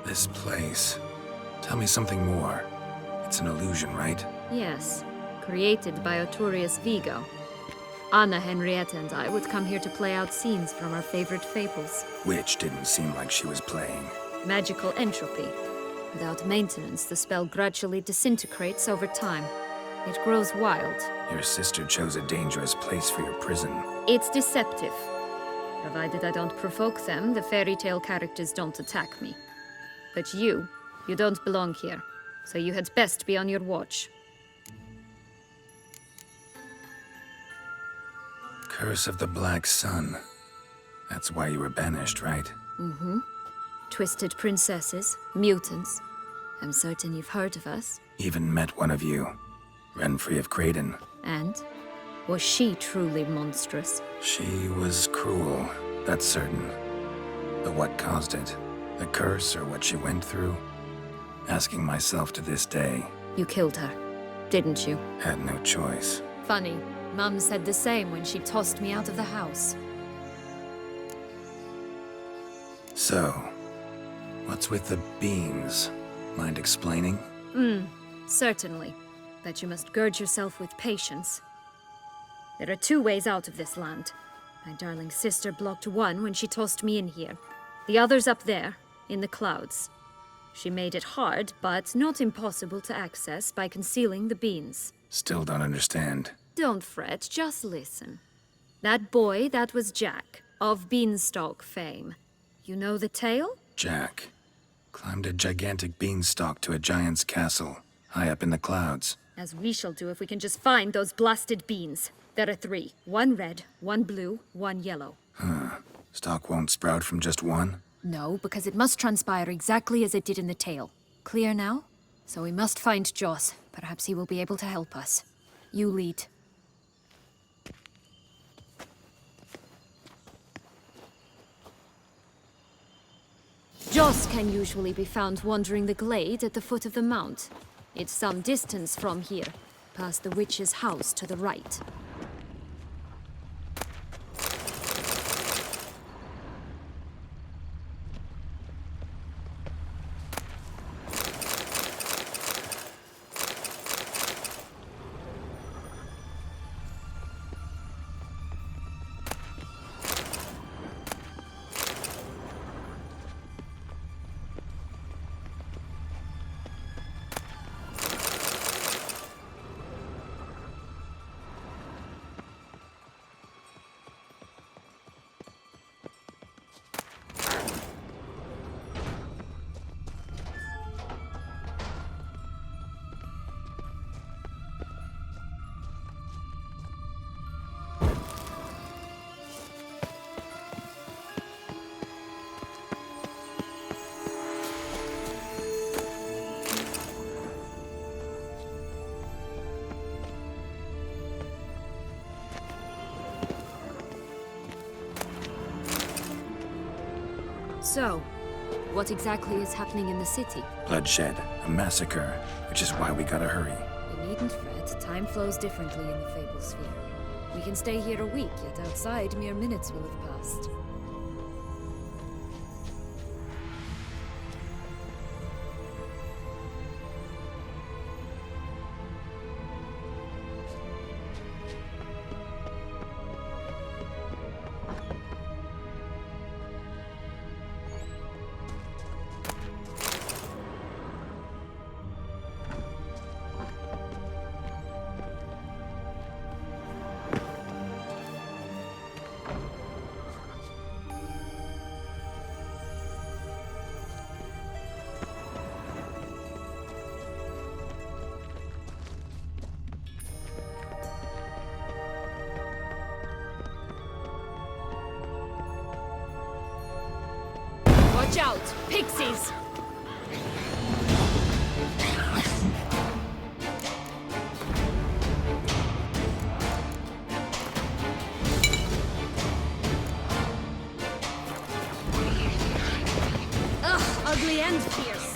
This place. Tell me something more. It's an illusion, right? Yes, created by Arturius Vigo. Anna, Henrietta, and I would come here to play out scenes from our favorite fables. Which didn't seem like she was playing. Magical entropy. Without maintenance, the spell gradually disintegrates over time. It grows wild. Your sister chose a dangerous place for your prison. It's deceptive. Provided I don't provoke them, the fairy tale characters don't attack me. But you don't belong here, so you had best be on your watch. Curse of the Black Sun. That's why you were banished, right? Mm-hmm. Twisted princesses, mutants. I'm certain you've heard of us. Even met one of you. Renfri of Creighton. And? Was she truly monstrous? She was cruel, that's certain. But what caused it? The curse or what she went through? Asking myself to this day. You killed her, didn't you? Had no choice. Funny. Mum said the same when she tossed me out of the house. So, what's with the beans? Mind explaining? Certainly. But you must gird yourself with patience. There are two ways out of this land. My darling sister blocked one when she tossed me in here. The other's up there, in the clouds. She made it hard, but not impossible to access by concealing the beans. Still don't understand. Don't fret, just listen. That boy, that was Jack, of Beanstalk fame. You know the tale? Jack climbed a gigantic beanstalk to a giant's castle, high up in the clouds. As we shall do if we can just find those blasted beans. There are 3. 1 red, 1 blue, 1 yellow. Stalk won't sprout from just one? No, because it must transpire exactly as it did in the tale. Clear now? So we must find Joss. Perhaps he will be able to help us. You lead. Joss can usually be found wandering the glade at the foot of the mount. It's some distance from here, past the witch's house to the right. So, what exactly is happening in the city? Bloodshed, a massacre, which is why we gotta hurry. You needn't fret. Time flows differently in the Fable Sphere. We can stay here a week, yet outside mere minutes will have passed. Watch out! Pixies! Ugh, ugly and fierce.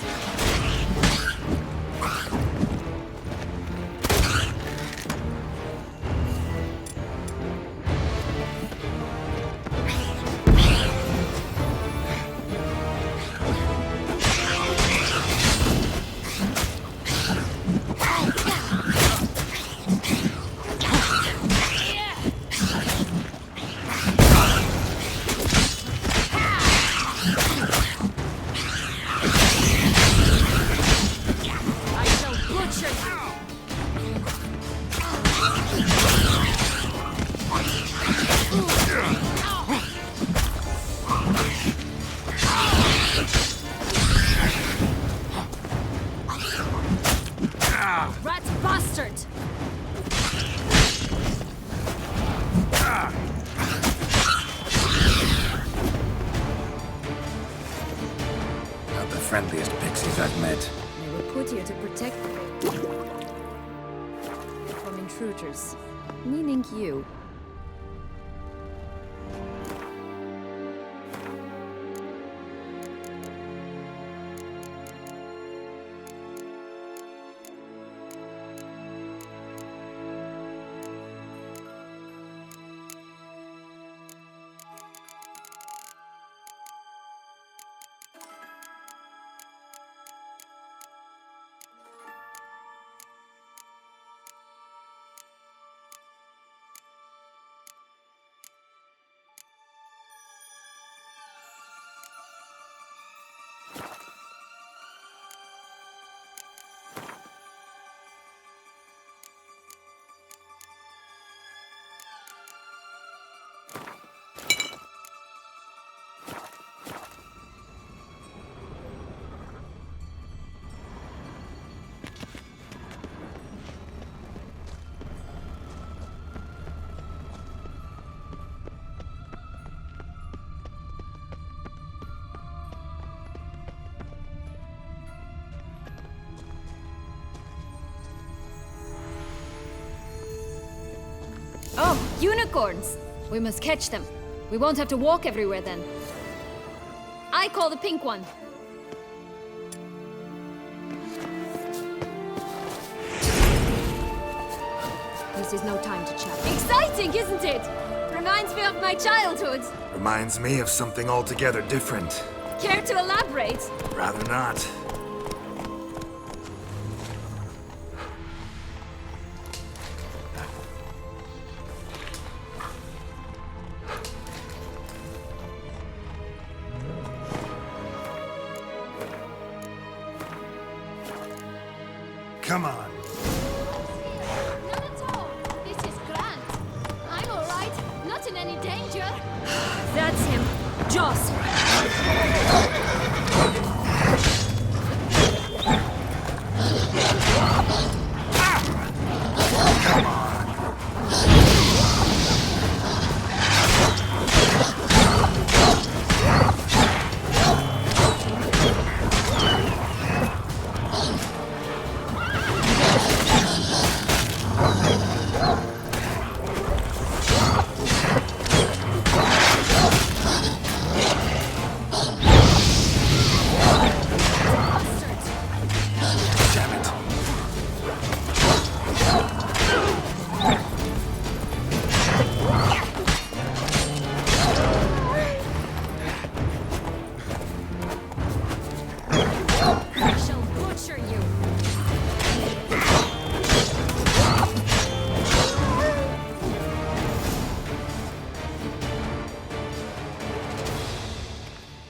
friendliest pixies I've met. They were put here to protect them from intruders, meaning you. Oh, unicorns! We must catch them. We won't have to walk everywhere then. I call the pink one. This is no time to chat. Exciting, isn't it? Reminds me of my childhood. Reminds me of something altogether different. Care to elaborate? Rather not. Come on. Not at all. This is grand. I'm all right. Not in any danger. That's him. Joss!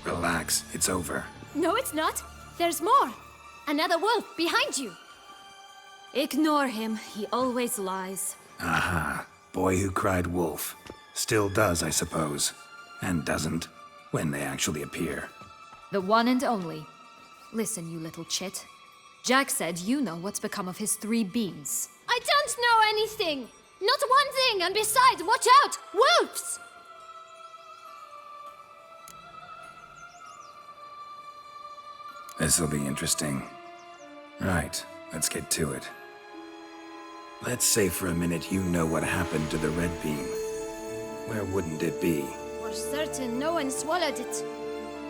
Relax, it's over. No, it's not. There's more. Another wolf behind you. Ignore him. He always lies. Aha. Boy who cried wolf. Still does, I suppose. And doesn't, when they actually appear. The one and only. Listen, you little chit. Jack said you know what's become of his 3 beans. I don't know anything. Not one thing. And besides, watch out. Wolves! This'll be interesting. Right, let's get to it. Let's say for a minute you know what happened to the red bean. Where wouldn't it be? For certain, no one swallowed it.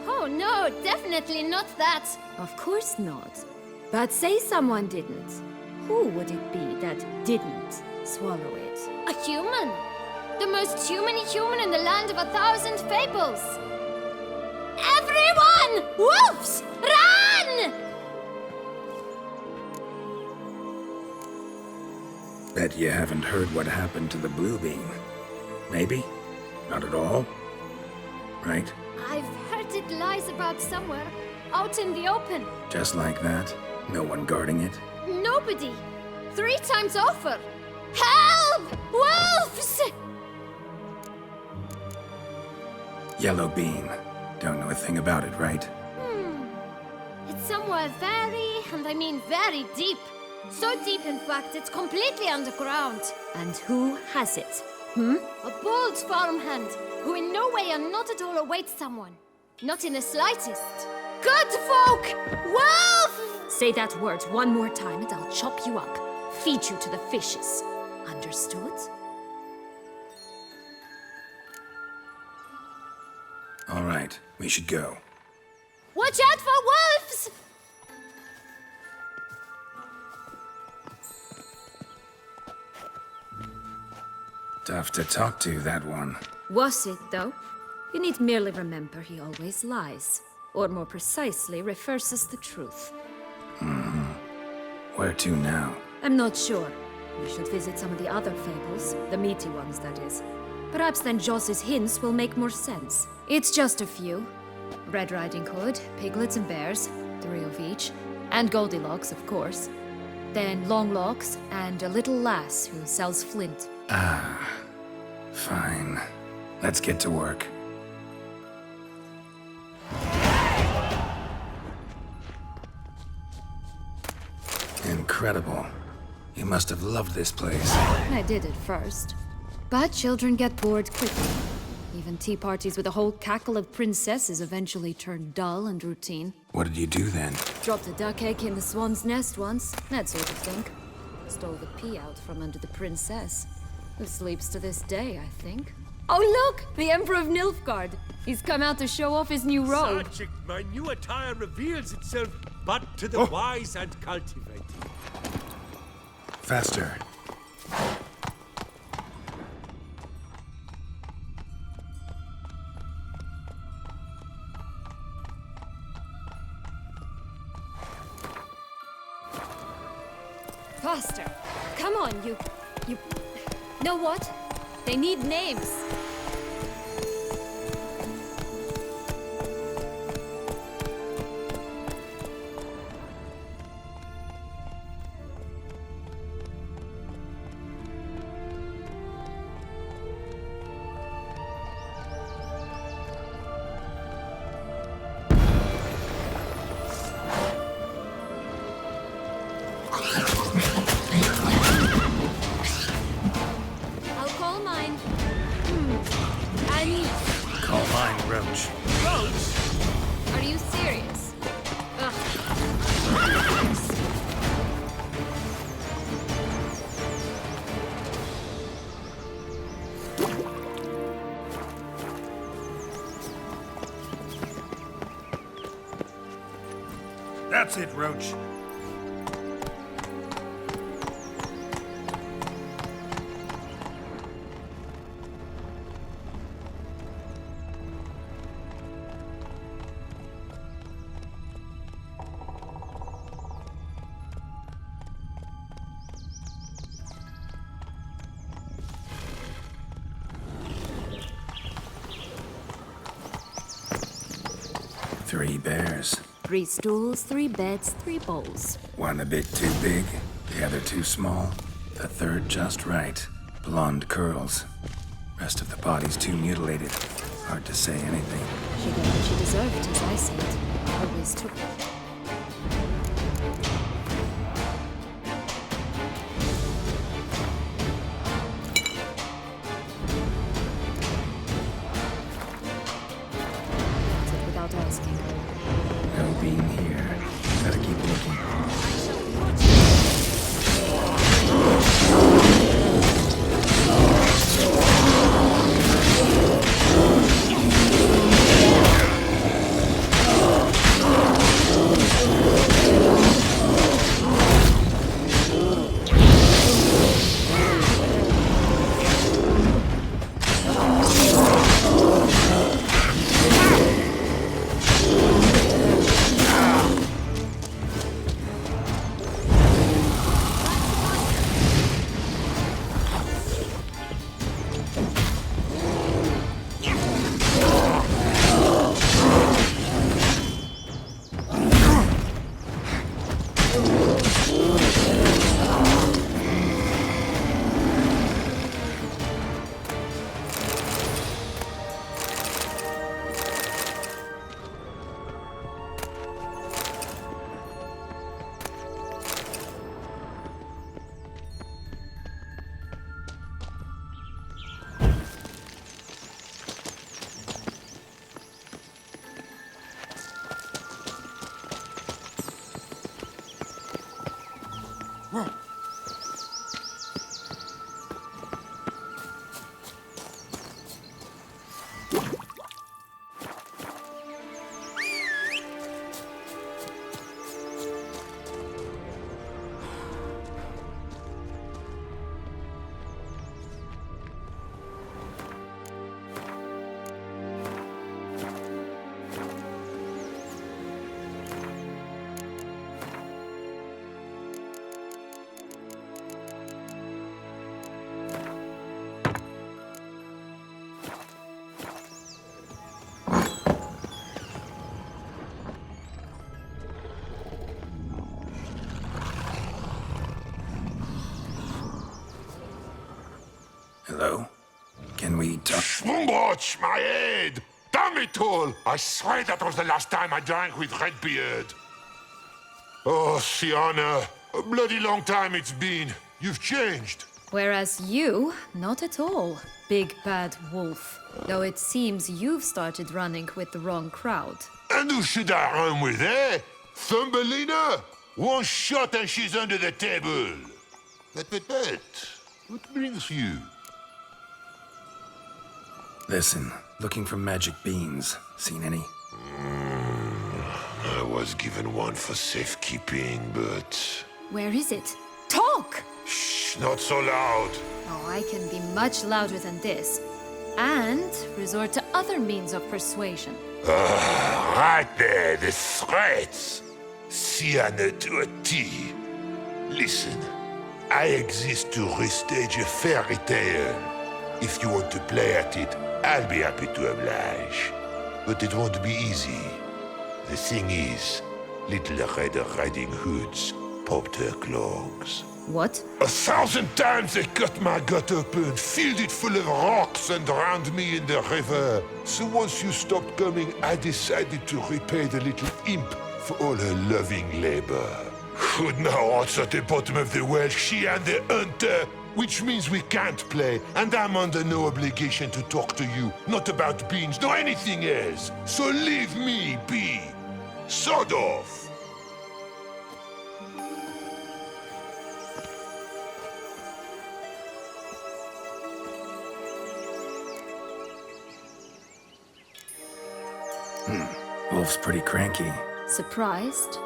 Oh no, definitely not that. Of course not. But say someone didn't. Who would it be that didn't swallow it? A human. The most human-y human in the land of 1,000 fables. Everyone! Wolves! Run! Bet you haven't heard what happened to the blue bean. Maybe? Not at all? Right? I've heard it lies about somewhere, out in the open. Just like that? No one guarding it? Nobody. 3 times over. Help! Wolves! Yellow bean. Don't know a thing about it, right? It's somewhere very, and I mean very deep. So deep, in fact, it's completely underground. And who has it? A bold farmhand, who in no way and not at all awaits someone. Not in the slightest. good folk! Wolf! Say that word one more time and I'll chop you up. Feed you to the fishes. Understood? All right, we should go. Watch out for wolves! Tough to talk to, that one. Was it, though? You need merely remember he always lies. Or more precisely, reverses the truth. Where to now? I'm not sure. We should visit some of the other fables, the meaty ones, that is. Perhaps then Joss's hints will make more sense. It's just a few. Red Riding Hood, piglets and bears, 3 of each. And Goldilocks, of course. Then Longlocks, and a little lass who sells flint. Fine. Let's get to work. Incredible. You must have loved this place. I did at first. But children get bored quickly. Even tea parties with a whole cackle of princesses eventually turn dull and routine. What did you do then? Dropped a duck egg in the swan's nest once, that sort of thing. Stole the pea out from under the princess, who sleeps to this day, I think. Oh look! The Emperor of Nilfgaard! He's come out to show off his new robe. Sergeant, my new attire reveals itself but to the wise and cultivated. Faster. Faster! Come on, you... Know what? They need names. I'll call mine. And... Call mine, Roach. Roach! Are you serious? Ugh. That's it, Roach. Three bears. 3 stools, 3 beds, 3 bowls. One a bit too big, the other too small, the third just right. Blonde curls. Rest of the body's too mutilated. Hard to say anything. She got what she deserved, as I see it. Always took it. Without asking. No being here. Gotta keep looking. Hello? Can we talk? Schwungbroch, my head! Damn it all! I swear that was the last time I drank with Redbeard. Oh, Sienna, a bloody long time it's been. You've changed. Whereas you, not at all, big bad wolf. Though it seems you've started running with the wrong crowd. And who should I run with, eh? Thumbelina? One shot and she's under the table. But, what brings you? Listen, looking for magic beans. Seen any? I was given one for safekeeping, but... Where is it? Talk! Shh, not so loud. Oh, I can be much louder than this. And resort to other means of persuasion. Right there, the threats. Sienna to a T. Listen, I exist to restage a fairy tale. If you want to play at it, I'll be happy to oblige. But it won't be easy. The thing is, Little Red Riding Hoods popped her clogs. What? 1,000 times they cut my gut open, filled it full of rocks, and drowned me in the river. So once you stopped coming, I decided to repay the little imp for all her loving labor. Who'd now what's at the bottom of the well, she and the hunter, which means we can't play, and I'm under no obligation to talk to you, not about beans, nor anything else. So leave me be. Sod off. Wolf's pretty cranky. Surprised?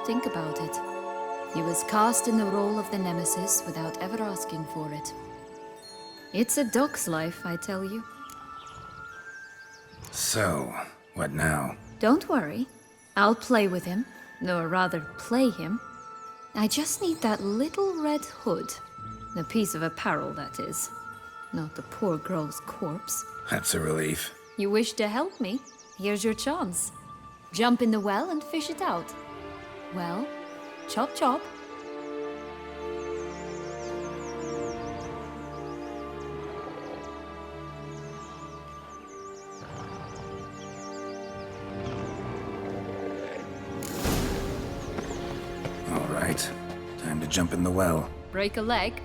Think about it. He was cast in the role of the Nemesis without ever asking for it. It's a dog's life, I tell you. So, what now? Don't worry. I'll play with him. Or rather, play him. I just need that little red hood. A piece of apparel, that is. Not the poor girl's corpse. That's a relief. You wish to help me? Here's your chance. Jump in the well and fish it out. Well, chop chop. All right. Time to jump in the well. Break a leg.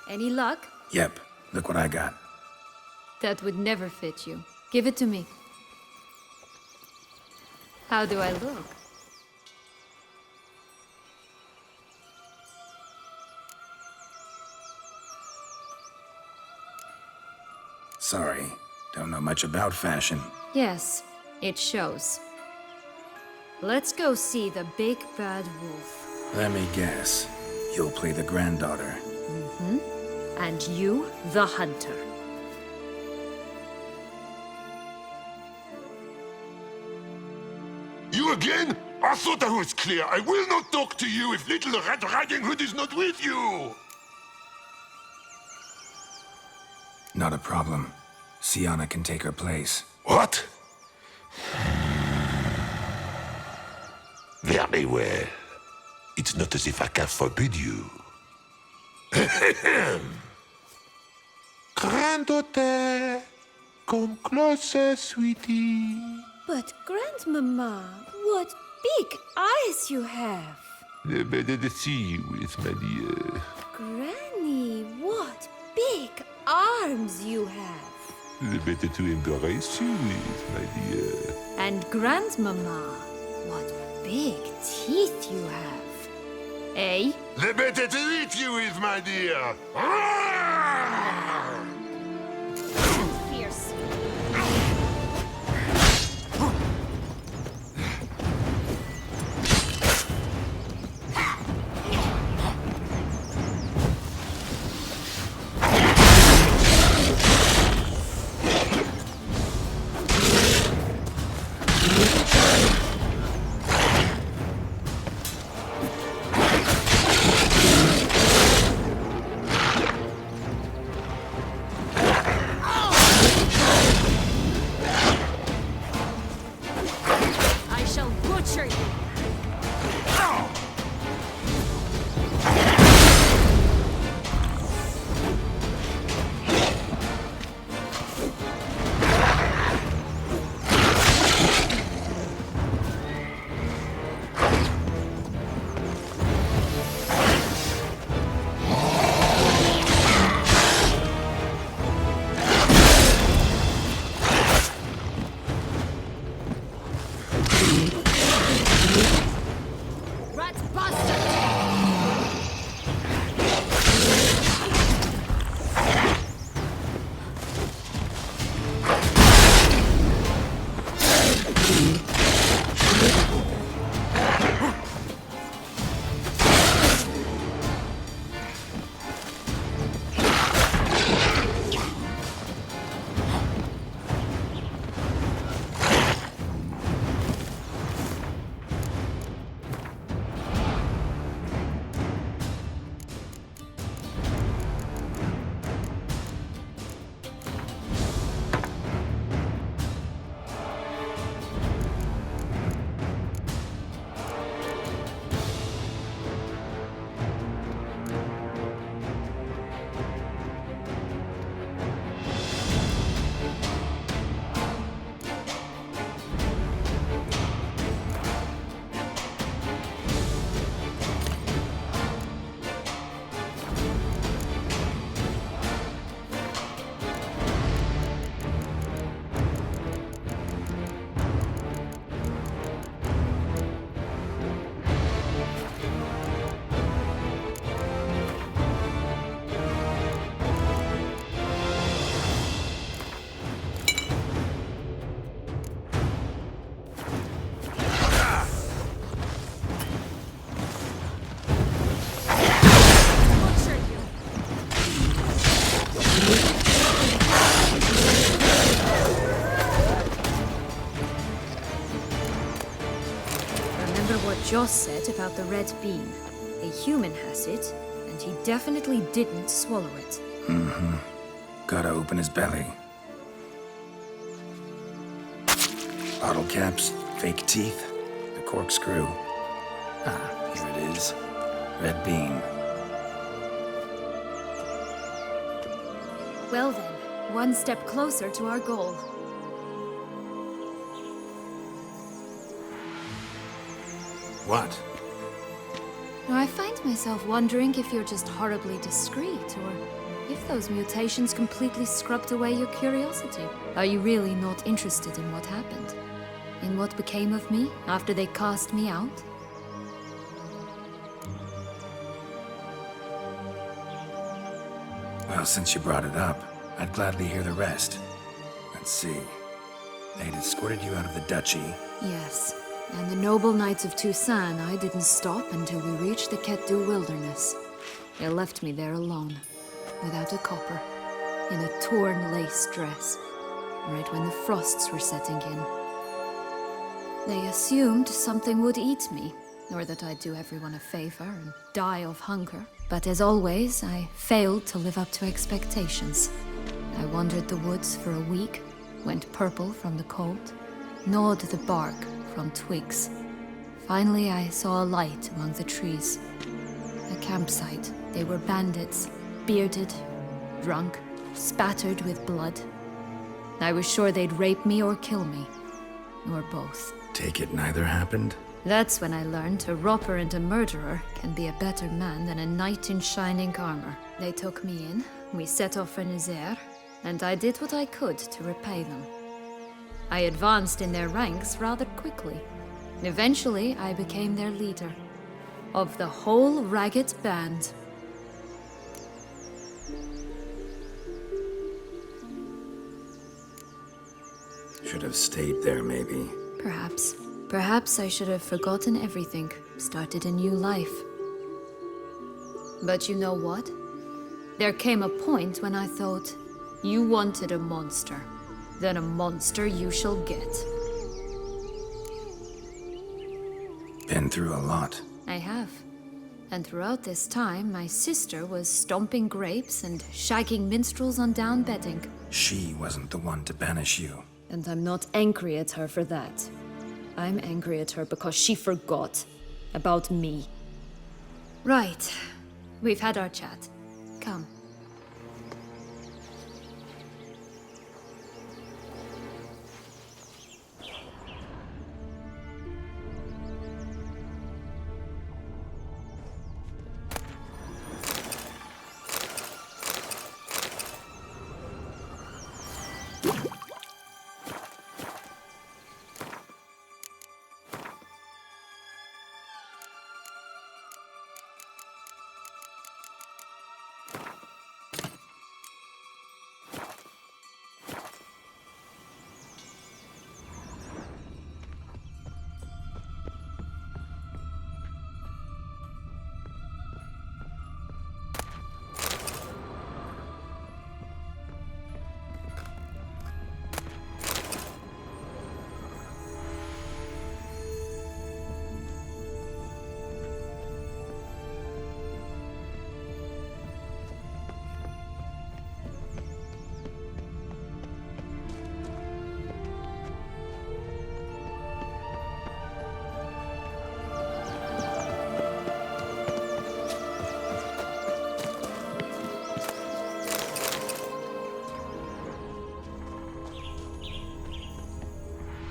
Any luck? Yep, look what I got. That would never fit you. Give it to me. How do I look? Sorry, don't know much about fashion. Yes, it shows. Let's go see the big bad wolf. Let me guess. You'll play the granddaughter. And you, the hunter. You again? I thought I was clear. I will not talk to you if little Red Riding Hood is not with you. Not a problem. Sienna can take her place. What? Very well. It's not as if I can forbid you. Granddaughter, come closer, sweetie. But, Grandmama, what big eyes you have! The better to see you with, my dear. Granny, what big arms you have! The better to embrace you with, my dear. And Grandmama, what big teeth you have. Eh? The better to eat you with, my dear. Fierce. I shall butcher you. Rat bastard! Butcher you. Remember what Joss said about the red bean. A human has it, and he definitely didn't swallow it. Gotta open his belly. Bottle caps, fake teeth, the corkscrew. Ah, here it is. Red bean. Well then, one step closer to our goal. What? Now, I find myself wondering if you're just horribly discreet, or if those mutations completely scrubbed away your curiosity. Are you really not interested in what happened? In what became of me after they cast me out? Well, since you brought it up, I'd gladly hear the rest. Let's see. They'd escorted you out of the duchy. Yes, and the noble knights of Toussaint, I didn't stop until we reached the Ketdu wilderness. They left me there alone, without a copper, in a torn lace dress, right when the frosts were setting in. They assumed something would eat me, or that I'd do everyone a favor and die of hunger. But as always, I failed to live up to expectations. I wandered the woods for a week, went purple from the cold, gnawed the bark from twigs. Finally, I saw a light among the trees. A campsite. They were bandits, bearded, drunk, spattered with blood. I was sure they'd rape me or kill me, or both. Take it neither happened? That's when I learned a robber and a murderer can be a better man than a knight in shining armor. They took me in, we set off for Nazaire, and I did what I could to repay them. I advanced in their ranks rather quickly. Eventually, I became their leader. Of the whole ragged band. Should have stayed there, maybe. Perhaps. Perhaps I should have forgotten everything, started a new life. But you know what? There came a point when I thought, you wanted a monster. Then a monster you shall get. Been through a lot. I have. And throughout this time, my sister was stomping grapes and shagging minstrels on down bedding. She wasn't the one to banish you. And I'm not angry at her for that. I'm angry at her because she forgot about me. Right. We've had our chat. Come.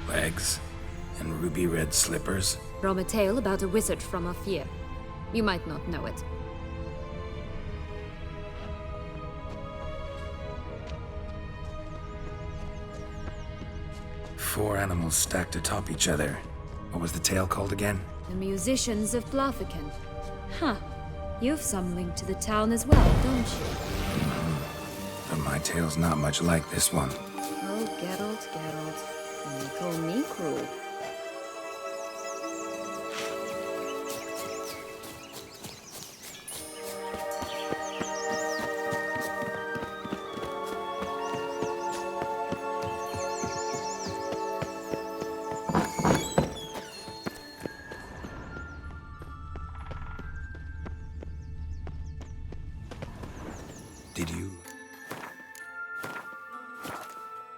Legs and ruby red slippers. From a tale about a wizard from Ophir. You might not know it. Four animals stacked atop each other. What was the tale called again? The musicians of Blaviken. Huh. You've some link to the town as well, don't you? But my tale's not much like this one. Oh, Geralt, Geralt. And you call me cruel. Did you...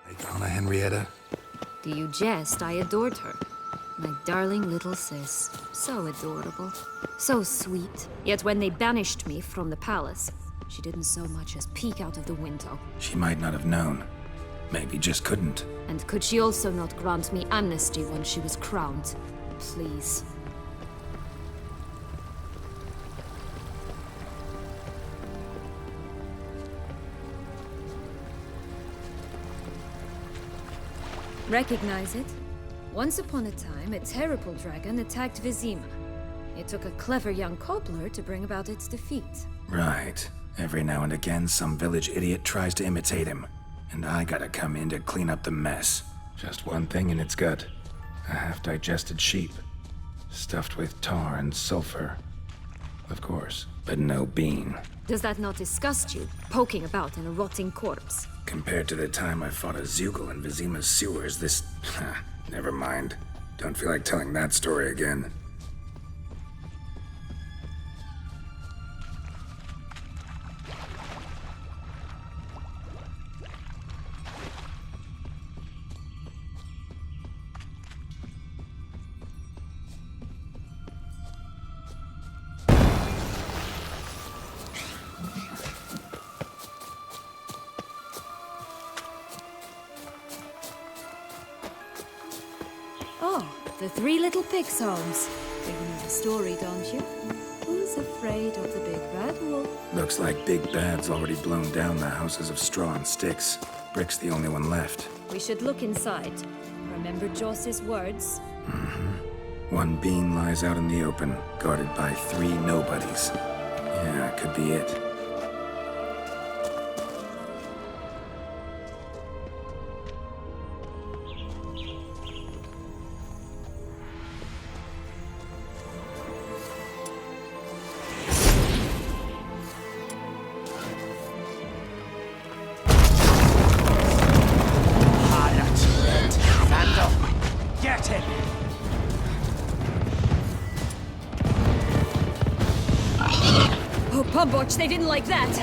like Anna Henrietta? Do you jest? I adored her. My darling little sis. So adorable. So sweet. Yet when they banished me from the palace, she didn't so much as peek out of the window. She might not have known. Maybe just couldn't. And could she also not grant me amnesty once she was crowned? Please. Recognize it? Once upon a time, a terrible dragon attacked Vizima. It took a clever young cobbler to bring about its defeat. Right. Every now and again, some village idiot tries to imitate him. And I gotta come in to clean up the mess. Just one thing in its gut. A half-digested sheep. Stuffed with tar and sulfur. Of course, but no bean. Does that not disgust you, poking about in a rotting corpse? Compared to the time I fought a Zeugl in Vizima's sewers, this... never mind. Don't feel like telling that story again. Oh, the Three Little Pigs homes. You know the story, don't you? Who's afraid of the big bad wolf? Looks like Big Bad's already blown down the houses of straw and sticks. Brick's the only one left. We should look inside. Remember Joss's words? One bean lies out in the open, guarded by 3 nobodies. Yeah, could be it. Get him! Oh, Pumboch, they didn't like that!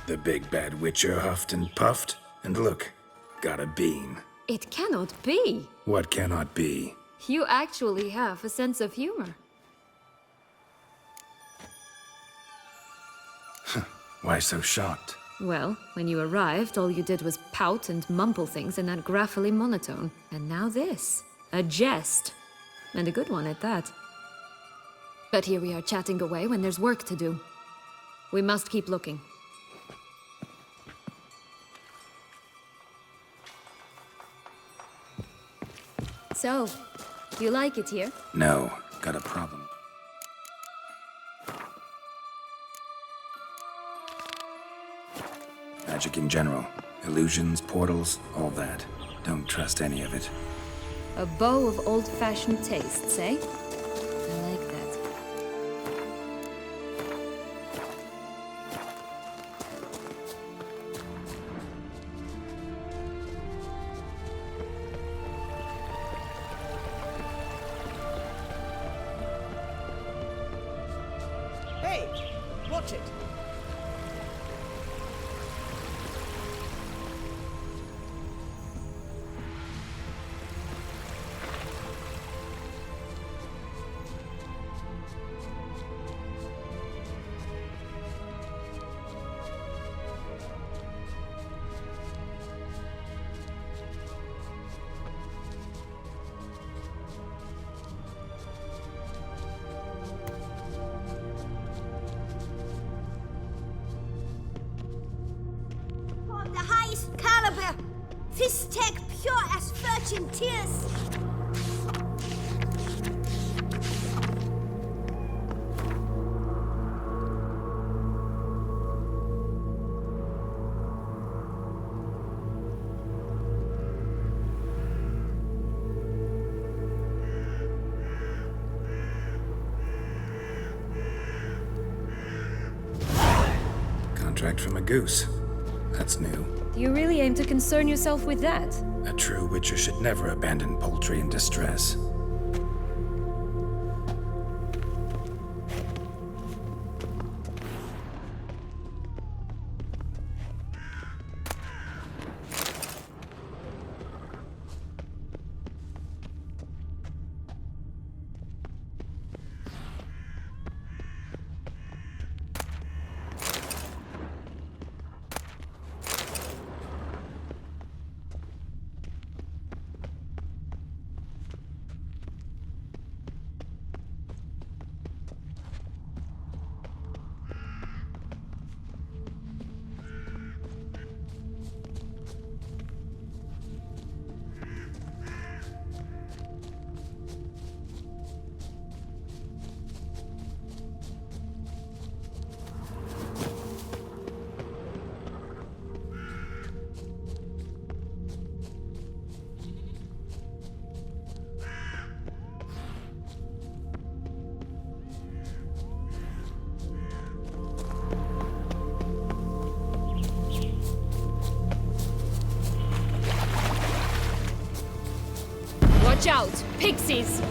The big bad witcher huffed and puffed, and look, got a bean. It cannot be! What cannot be? You actually have a sense of humor. Why so shocked? Well, when you arrived, all you did was pout and mumble things in that graphically monotone. And now this. A jest. And a good one at that. But here we are chatting away when there's work to do. We must keep looking. So, you like it here? No, got a problem. magic in general. Illusions, portals, all that. Don't trust any of it. A bow of old-fashioned tastes, eh? I like that. Hey, watch it. Of the highest caliber. This tech pure as virgin tears. Contract from a goose. That's new. You really aim to concern yourself with that? A true witcher should never abandon poultry in distress. Watch out! Pixies!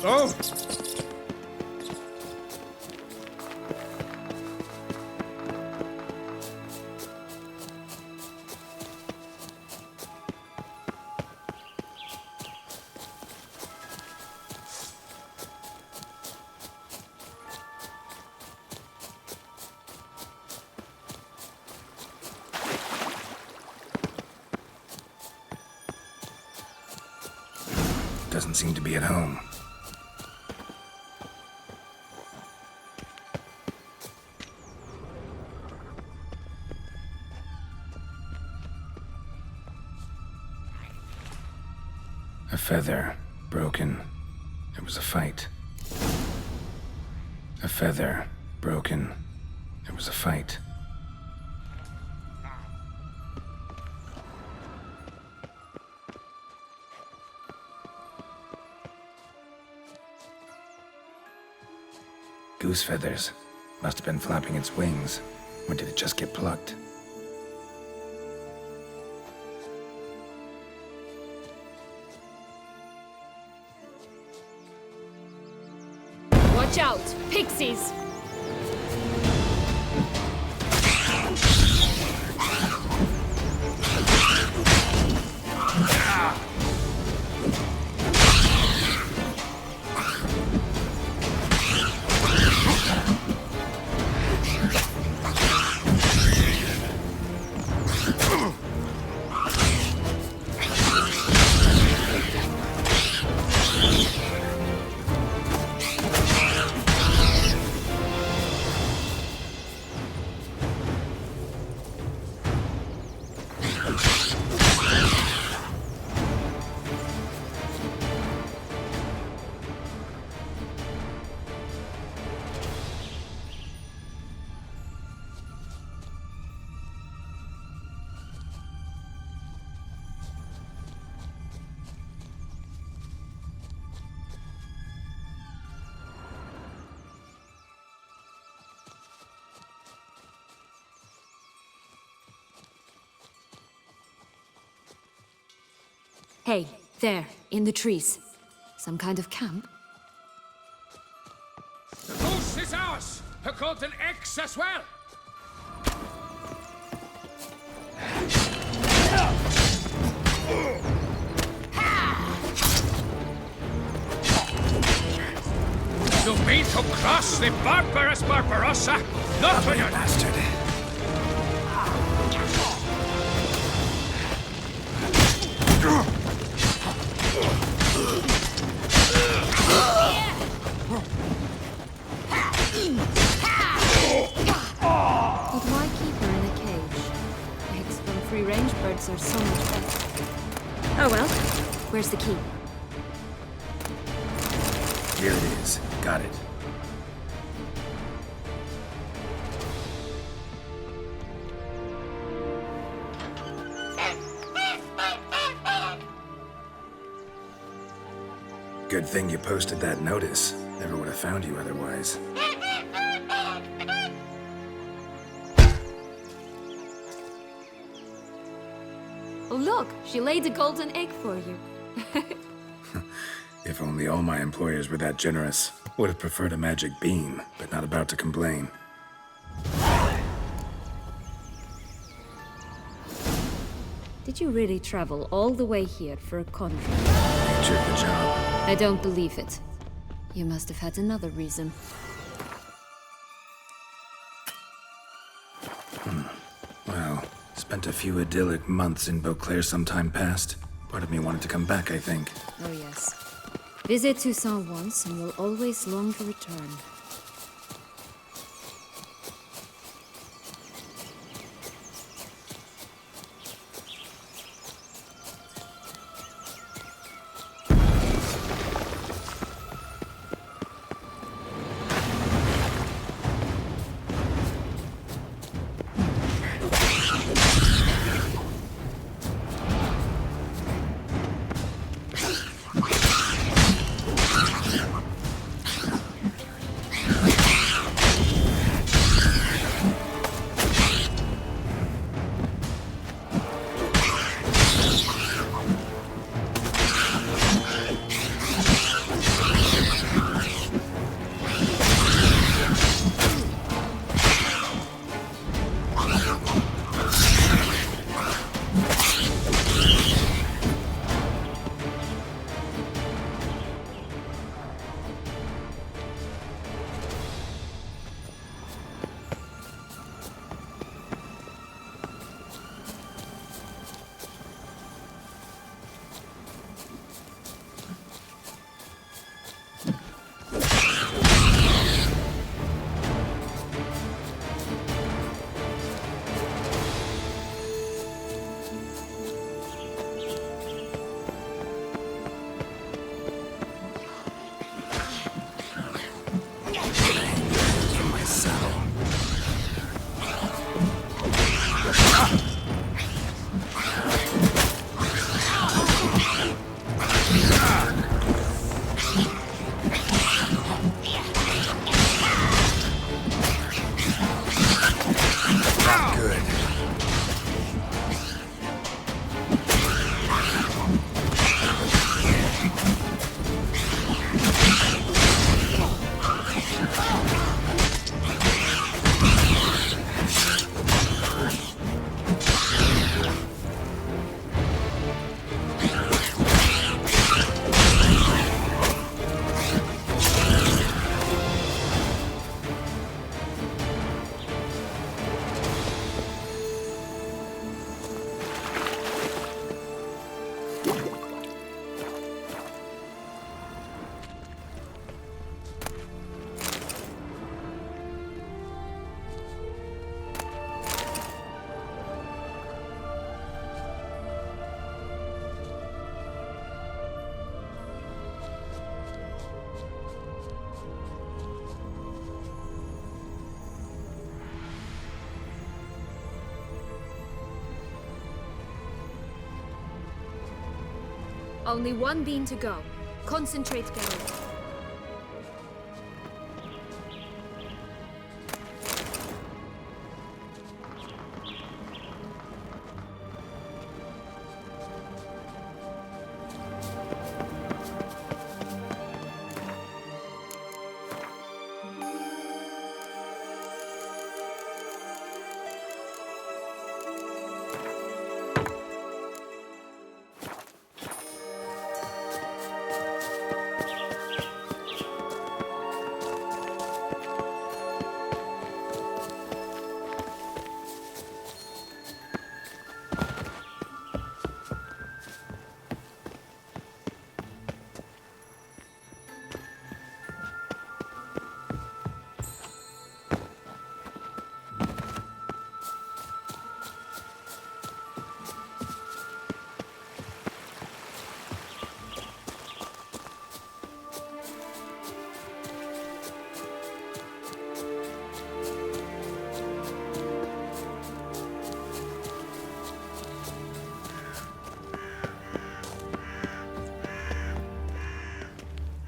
Oh! Doesn't seem to be at home. A feather, broken. There was a fight. A feather, broken. There was a fight. Goose feathers. Must have been flapping its wings. Or did it just get plucked? Watch out! Pixies! Hey, there, in the trees. Some kind of camp? The goose is ours! A golden X as well! You mean to cross the barbarous Barbarossa? Not when you're... Bastard. But why keep her in a cage? Eggs from free-range birds are so much better. Oh well, where's the key? Here it is. Got it. Good thing you posted that notice. Never would have found you otherwise. Oh look, she laid a golden egg for you. If only all my employers were that generous. Would have preferred a magic bean, but not about to complain. Did you really travel all the way here for a contract? Nature of the job. I don't believe it. You must have had another reason. Well, spent a few idyllic months in Beauclair sometime past. Part of me wanted to come back, I think. Oh yes. Visit Toussaint once and you'll always long to return. Only one bean to go. Concentrate, Geralt.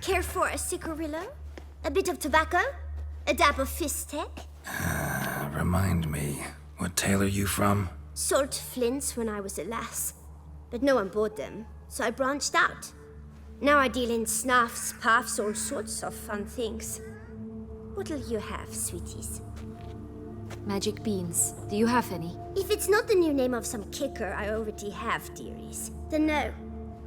Care for a cigarillo? A bit of tobacco? A dab of Fistech? Remind me, what tale are you from? Sold flints when I was a lass. But no one bought them, so I branched out. Now I deal in snuffs, puffs, all sorts of fun things. What'll you have, sweeties? Magic beans. Do you have any? If it's not the new name of some kicker I already have, dearies, then no.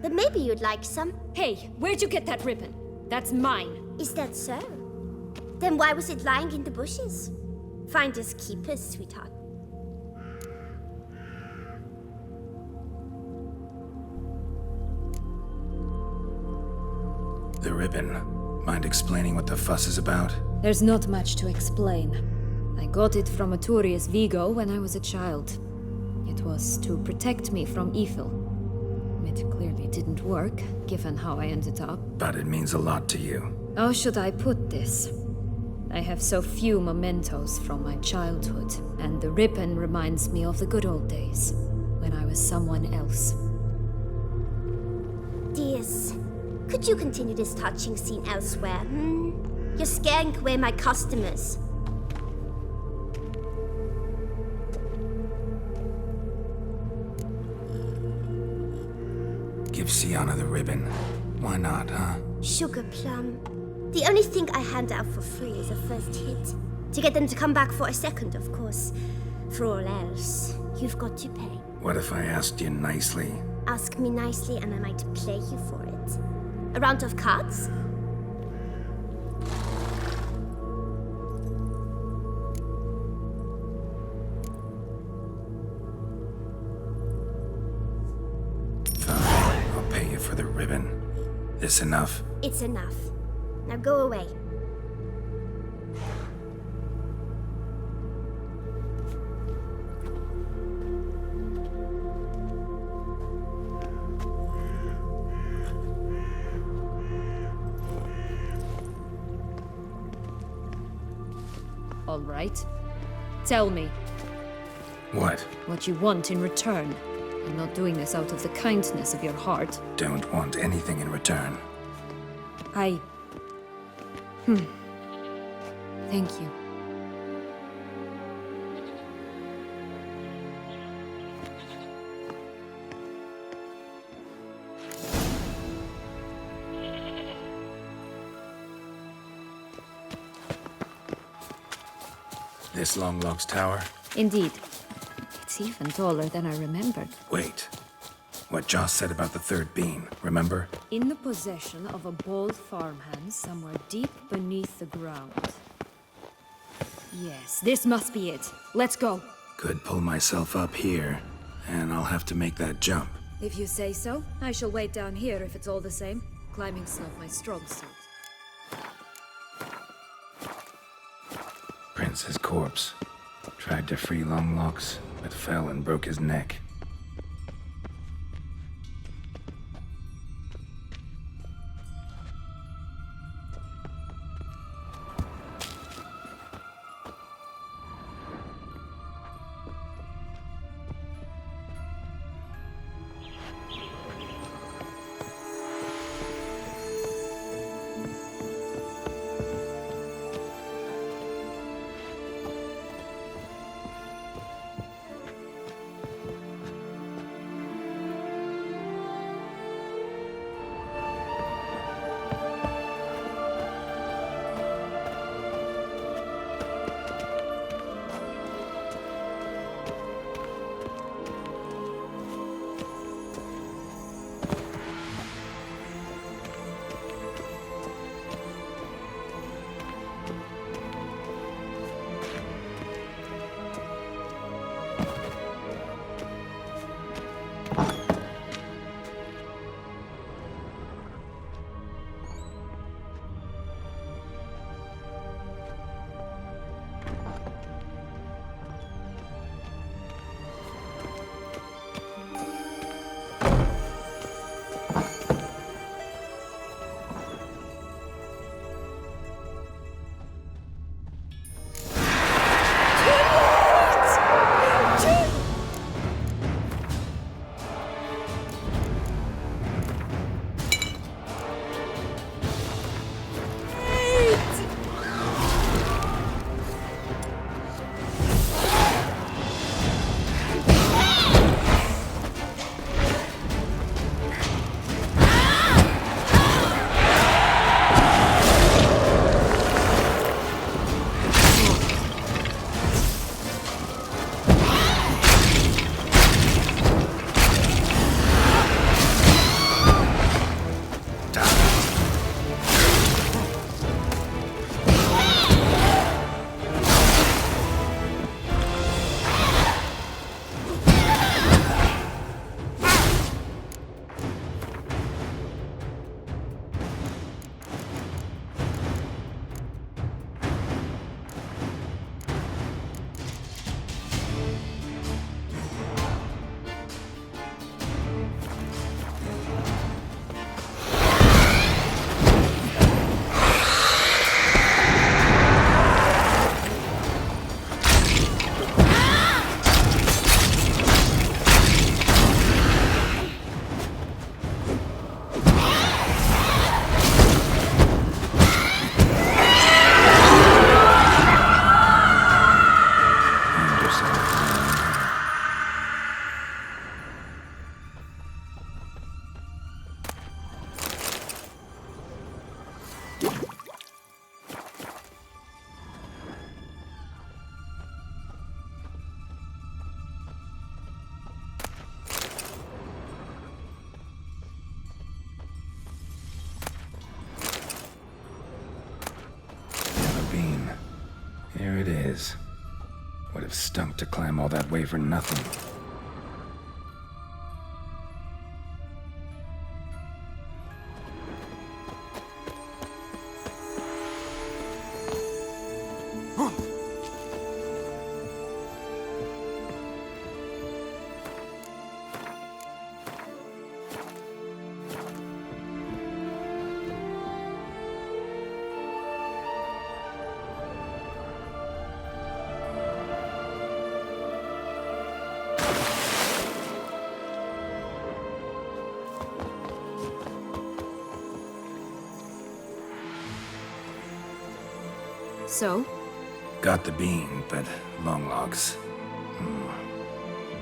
But maybe you'd like some. Hey, where'd you get that ribbon? That's mine. Is that so? Then why was it lying in the bushes? Finders keepers, sweetheart. The ribbon. Mind explaining what the fuss is about? There's not much to explain. I got it from Aturius Vigo when I was a child. It was to protect me from evil. It clearly didn't work, given how I ended up. But it means a lot to you. How should I put this? I have so few mementos from my childhood, and the ribbon reminds me of the good old days, when I was someone else. Dears, could you continue this touching scene elsewhere, You're scaring away my customers. Give Sienna the ribbon. Why not, huh? Sugar plum. The only thing I hand out for free is a first hit. To get them to come back for a second, of course. For all else, you've got to pay. What if I asked you nicely? Ask me nicely and I might play you for it. A round of cards? Fine, I'll pay you for the ribbon. This enough? It's enough. Now go away. All right. Tell me What? what you want in return. I'm not doing this out of the kindness of your heart. Don't want anything in return. Thank you. This Longlock's tower? Indeed. It's even taller than I remembered. Wait. What Joss said about the third bean, remember? In the possession of a bold farmhand somewhere deep beneath the ground. Yes, this must be it. Let's go. Could pull myself up here, and I'll have to make that jump. If you say so, I shall wait down here if it's all the same. Climbing's not my strong suit. Prince's corpse. Tried to free Longlocks, but fell and broke his neck. Here it is. Would have stunk to climb all that way for nothing. So? Got the bean, but long logs.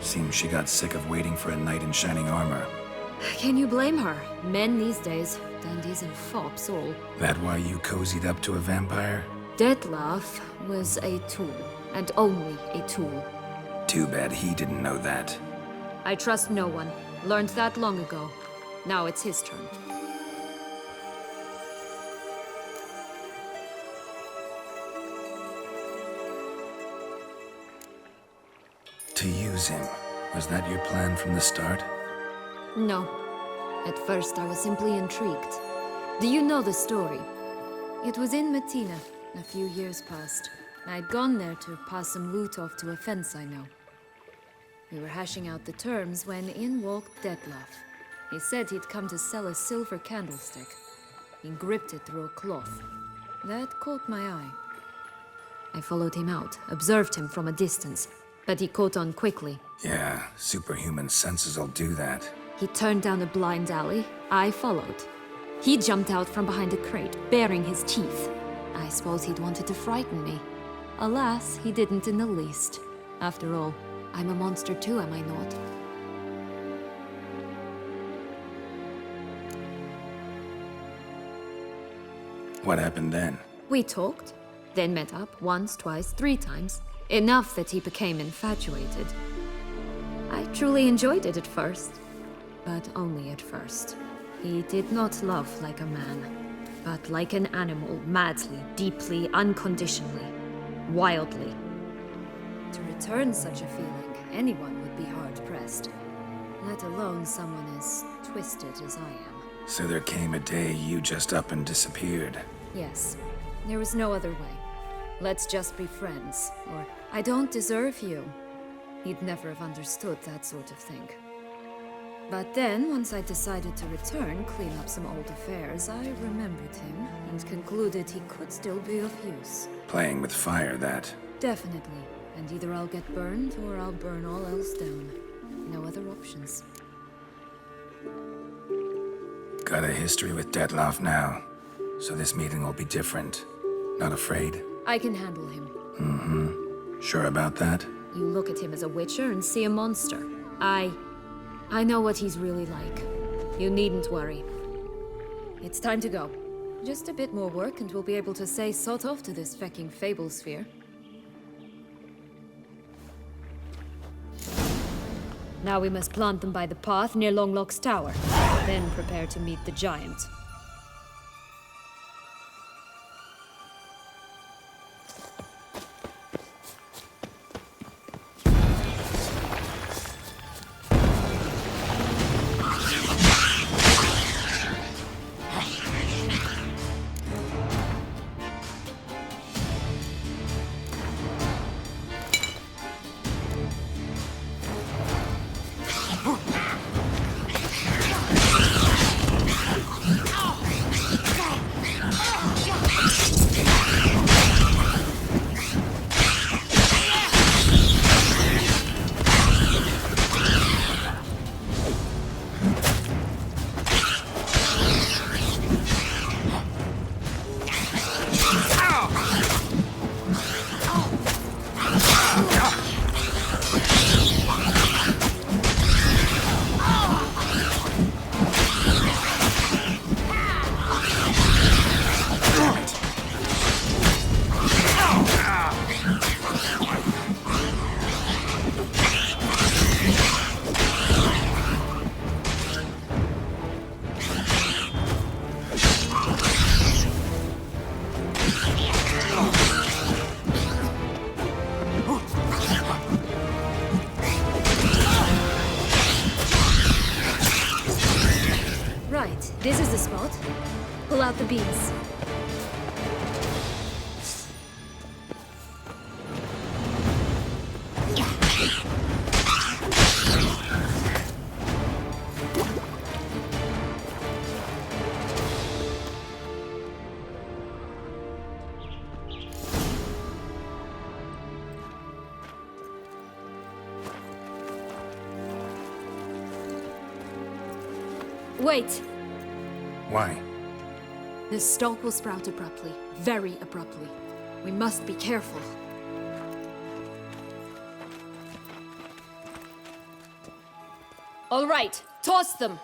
Seems she got sick of waiting for a knight in shining armor. Can you blame her? Men these days, dandies and fops all. That why you cozied up to a vampire? Dettlaff was a tool, and only a tool. Too bad he didn't know that. I trust no one. Learned that long ago. Now it's his turn. To use him. Was that your plan from the start? No. At first I was simply intrigued. Do you know the story? It was in Metina, a few years past. I'd gone there to pass some loot off to a fence I know. We were hashing out the terms when in walked Dettlaff. He said he'd come to sell a silver candlestick. He gripped it through a cloth. That caught my eye. I followed him out, observed him from a distance, but he caught on quickly. Yeah, superhuman senses will do that. He turned down a blind alley. I followed. He jumped out from behind a crate, baring his teeth. I suppose he'd wanted to frighten me. Alas, he didn't in the least. After all, I'm a monster too, am I not? What happened then? We talked, then met up once, twice, 3 times. Enough that he became infatuated. I truly enjoyed it at first, but only at first. He did not love like a man, but like an animal, madly, deeply, unconditionally, wildly. To return such a feeling, anyone would be hard-pressed, let alone someone as twisted as I am. So there came a day you just up and disappeared. Yes, there was no other way. Let's just be friends, or I don't deserve you. He'd never have understood that sort of thing. But then, once I decided to return, clean up some old affairs, I remembered him and concluded he could still be of use. Playing with fire, that. Definitely. And either I'll get burned, or I'll burn all else down. No other options. Got a history with Dettlaff now, so this meeting will be different. Not afraid? I can handle him. Mm-hmm. Sure about that? You look at him as a witcher and see a monster. I know what he's really like. You needn't worry. It's time to go. Just a bit more work and we'll be able to say sod off to this fecking fable sphere. Now we must plant them by the path near Longlock's tower. Then prepare to meet the giant. beams. Wait! Why? This stalk will sprout abruptly. Very abruptly. We must be careful. All right, toss them!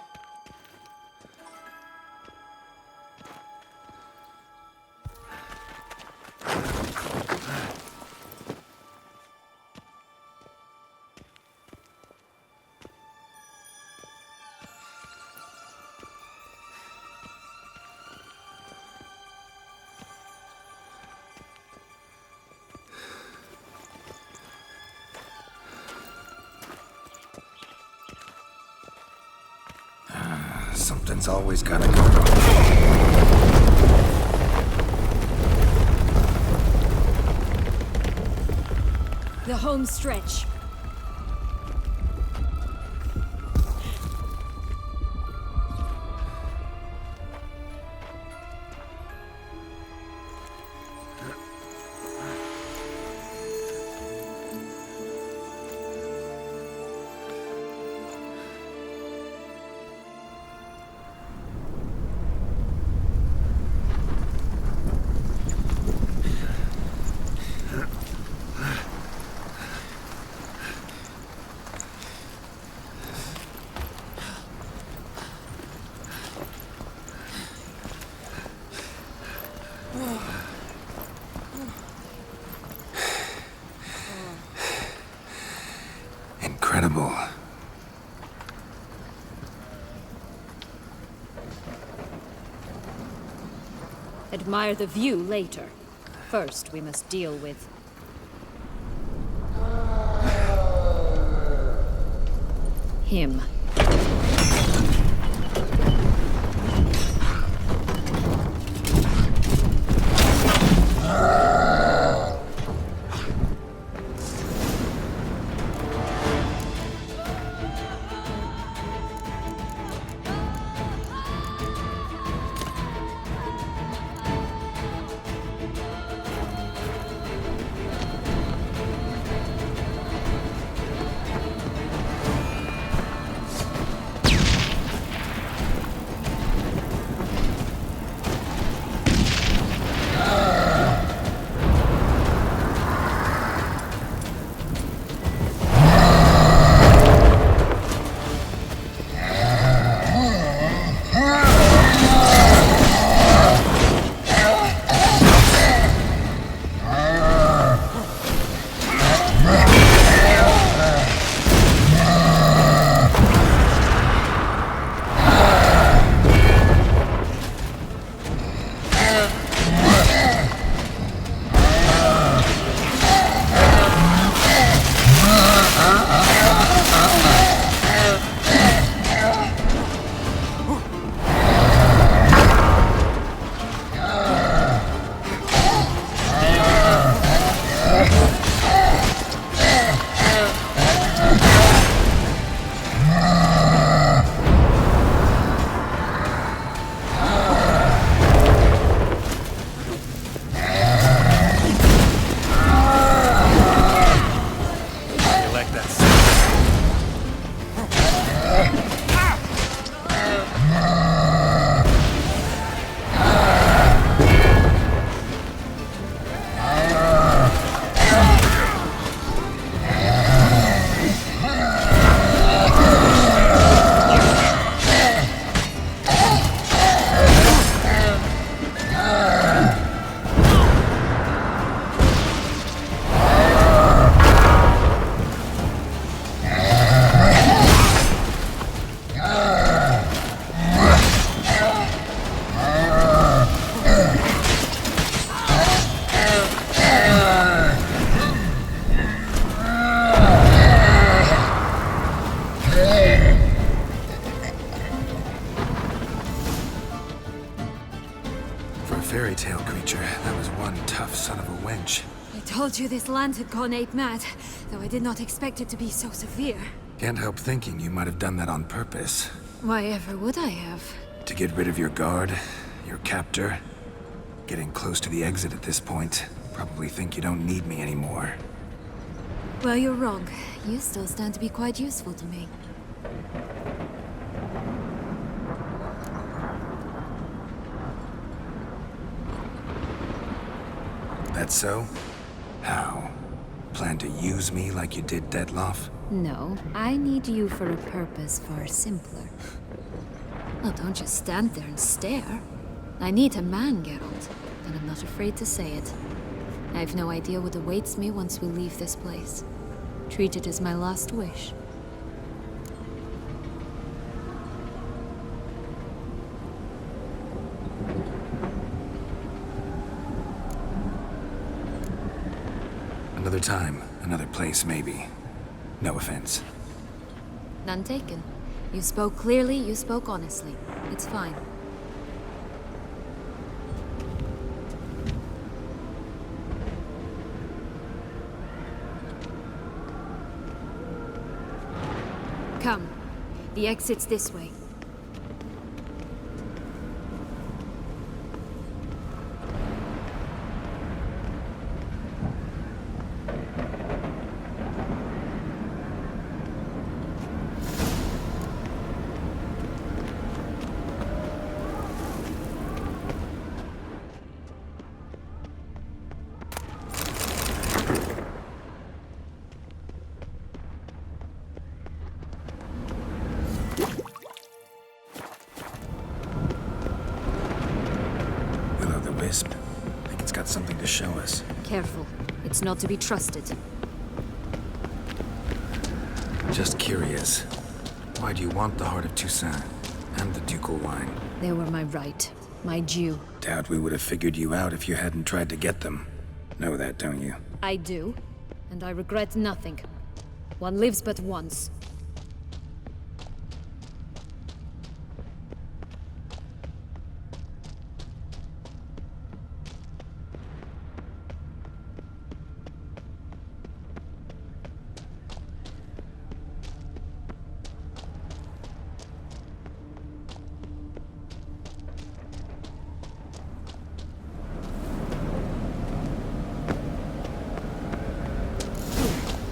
Something's always gotta go wrong. The home stretch. Incredible. Admire the view later. First, we must deal with... him. fairy tale creature. That was one tough son of a wench. I told you this land had gone ape mad, though I did not expect it to be so severe. Can't help thinking you might have done that on purpose. Why ever would I have? To get rid of your guard, your captor. Getting close to the exit at this point. Probably think you don't need me anymore. Well, you're wrong. You still stand to be quite useful to me. That so? How? Plan to use me like you did Detloff? No, I need you for a purpose far simpler. Well, don't just stand there and stare. I need a man, Geralt, and I'm not afraid to say it. I have no idea what awaits me once we leave this place. Treat it as my last wish. Another time, another place, maybe. No offense. None taken. You spoke clearly, you spoke honestly. It's fine. Come. The exit's this way. Will-o'-the-wisp. I think it's got something to show us. Careful. It's not to be trusted. Just curious. Why do you want the Heart of Toussaint and the ducal wine? They were my right. My due. Doubt we would have figured you out if you hadn't tried to get them. Know that, don't you? I do. And I regret nothing. One lives but once.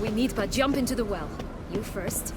We need but jump into the well. You first.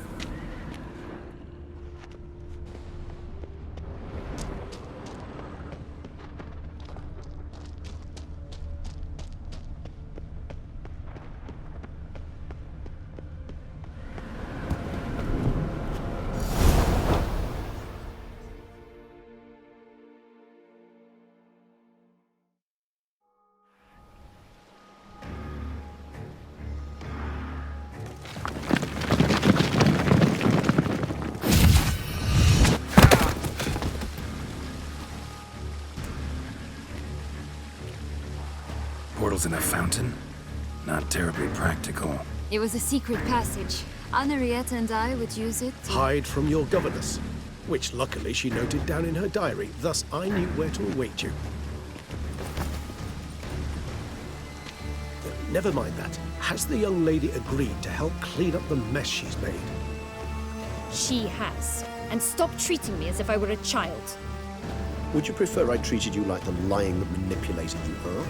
Portals in a fountain? Not terribly practical. It was a secret passage. Henriette and I would use it to... Hide from your governess, which luckily she noted down in her diary, thus I knew where to await you. Never mind that. Has the young lady agreed to help clean up the mess she's made? She has. And stop treating me as if I were a child. Would you prefer I treated you like the lying that manipulated you are?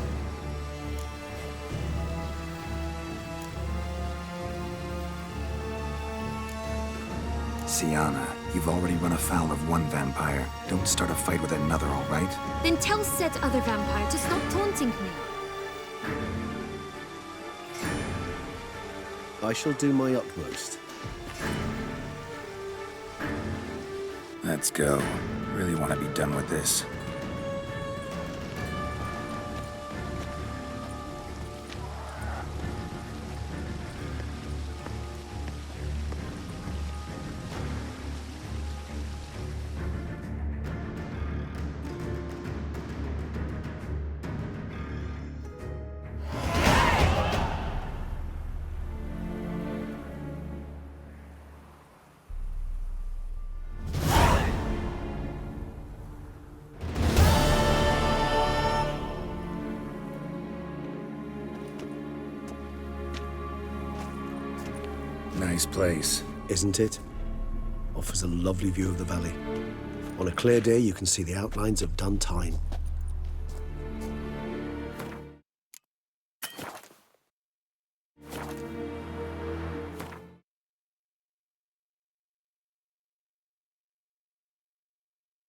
Syanna, you've already run afoul of one vampire. Don't start a fight with another, all right? Then tell said other vampire to stop taunting me. I shall do my utmost. Let's go. Really want to be done with this. nice place. Isn't it? Offers a lovely view of the valley. On a clear day, you can see the outlines of Duntine.